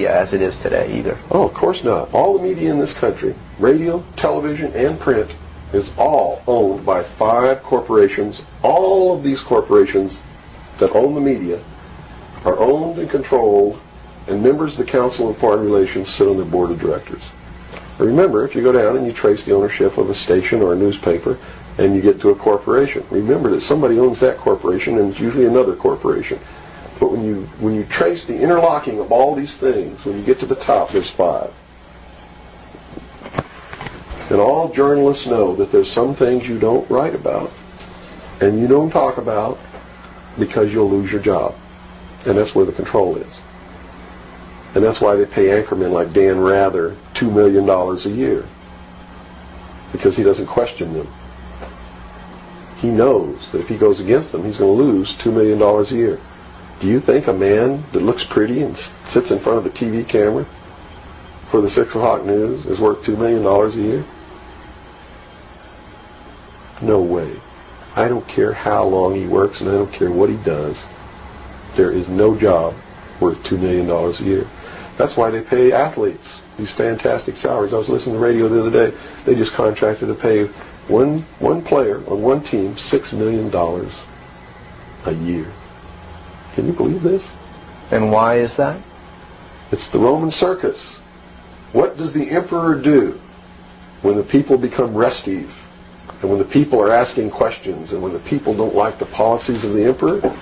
media as it is today either. Oh, of course not. All the media in this country, radio, television, and print, is all owned by 5 corporations. All of these corporations that own the media are owned and controlled, and members of the Council on Foreign Relations sit on their board of directors. But remember, if you go down and you trace the ownership of a station or a newspaper, and you get to a corporation, remember that somebody owns that corporation, and it's usually another corporation. But when you trace the interlocking of all these things, when you get to the top, there's 5. And all journalists know that there's some things you don't write about, and you don't talk about, because you'll lose your job. And that's where the control is. And that's why they pay anchormen like Dan Rather $2 million a year. Because he doesn't question them. He knows that if he goes against them, he's going to lose $2 million a year. Do you think a man that looks pretty and sits in front of a TV camera for the 6 o'clock news is worth $2 million a year? No way. I don't care how long he works, and I don't care what he does. There is no job worth $2 million a year. That's why they pay athletes these fantastic salaries. I was listening to the radio the other day. They just contracted to pay one player on one team $6 million a year. Can you believe this? And why is that? It's the Roman circus. What does the emperor do when the people become restive, and when the people are asking questions, and when the people don't like the policies of the emperor?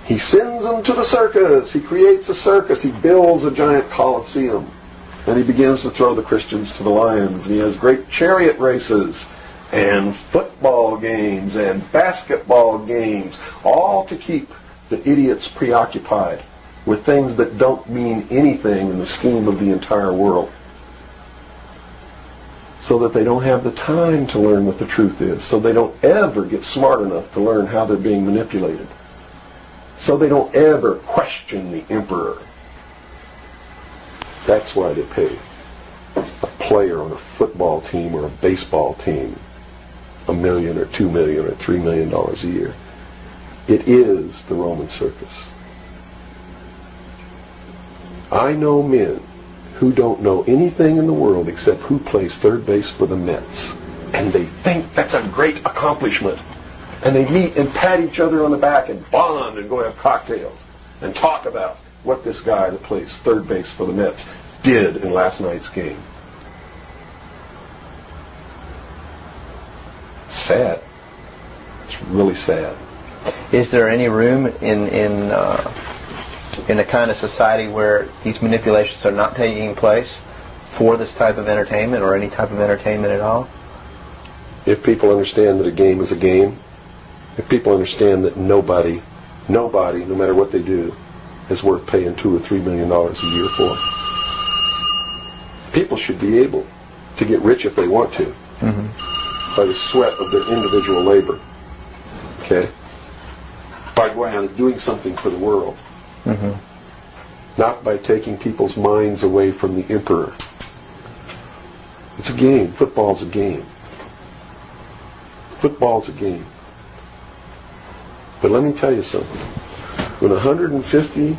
He sends them to the circus. He creates a circus. He builds a giant coliseum. And he begins to throw the Christians to the lions. And he has great chariot races and football games and basketball games, all to keep the idiots preoccupied with things that don't mean anything in the scheme of the entire world, so that they don't have the time to learn what the truth is, so they don't ever get smart enough to learn how they're being manipulated, so they don't ever question the emperor. That's why they pay a player on a football team or a baseball team $1 million or $2 million or $3 million a year. It is the Roman circus. I know men who don't know anything in the world except who plays third base for the Mets, and they think that's a great accomplishment. And they meet and pat each other on the back and bond and go have cocktails and talk about what this guy that plays third base for the Mets did in last night's game. It's sad. It's really sad. Is there any room in a kind of society where these manipulations are not taking place for this type of entertainment, or any type of entertainment at all? If people understand that a game is a game, if people understand that nobody, no matter what they do, is worth paying $2 or $3 million a year for, people should be able to get rich if they want to, by the sweat of their individual labor. Okay? By going out and doing something for the world. Not by taking people's minds away from the emperor. It's a game. Football's a game. Football's a game. But let me tell you something. When 150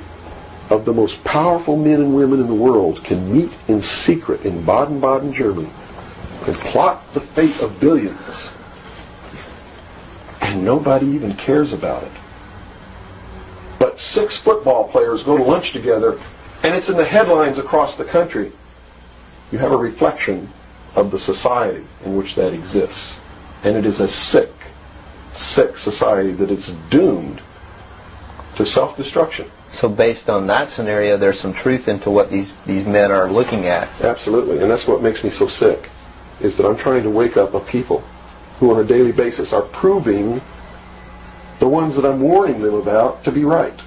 of the most powerful men and women in the world can meet in secret in Baden-Baden, Germany, and plot the fate of billions, and nobody even cares about it, but 6 football players go to lunch together, and it's in the headlines across the country, you have a reflection of the society in which that exists. And it is a sick society that is doomed to self-destruction. So based on that scenario, there's some truth into what these men are looking at. Absolutely. And that's what makes me so sick, is that I'm trying to wake up a people who on a daily basis are proving the ones that I'm warning them about to be right.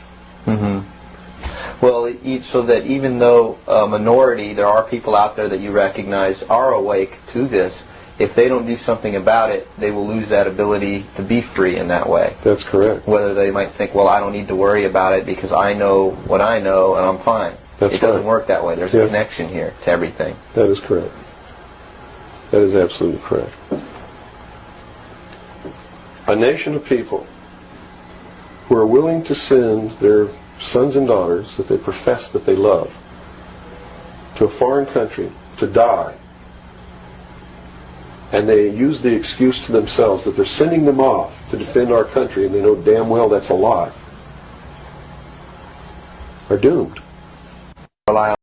Well, so that even though a minority, there are people out there that you recognize are awake to this, if they don't do something about it, they will lose that ability to be free in that way. That's correct. Whether they might think, well, I don't need to worry about it because I know what I know and I'm fine. It doesn't work that way. There's a connection here to everything. That is correct. That is absolutely correct. A nation of people who are willing to send their sons and daughters that they profess that they love to a foreign country to die, and they use the excuse to themselves that they're sending them off to defend our country, and they know damn well that's a lie, are doomed. Rely